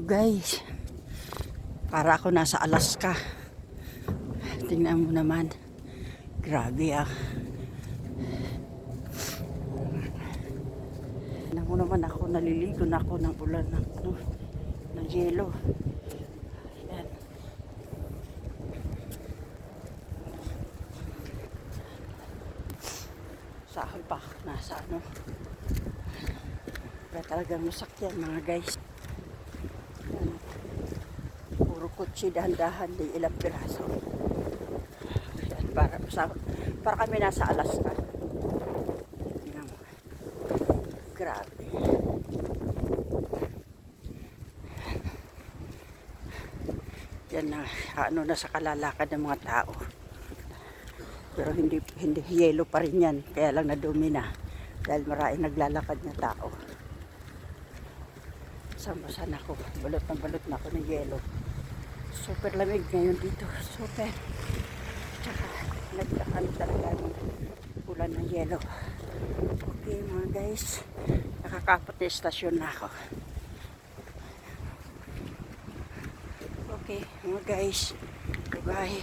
Ito guys, para ako nasa Alaska. Tingnan mo naman. Grabe ah. Tingnan mo naman ako, naliligo na ako ng ulan ng yelo. Ayan. Sahol pa nasa ano. Wala talagang masakyan mga guys. Ayan. Puro kutsi dahan-dahan din ilang piraso. Ayan, para kami nasa Alaska. Tingnan mo. Grabe. Yan na, ano na sa kalalakad ng mga tao. Pero hindi yelo pa rin yan. Kaya lang nadumi na. Dahil maraming naglalakad na tao. Samasan ako. Balot na ako ng yelo. Super lamig ngayon dito. Super. Tsaka naglakan talaga ng ulan ng yelo. Okay mga guys. Nakakapot na estasyon na ako. Okay mga guys. Bye bye.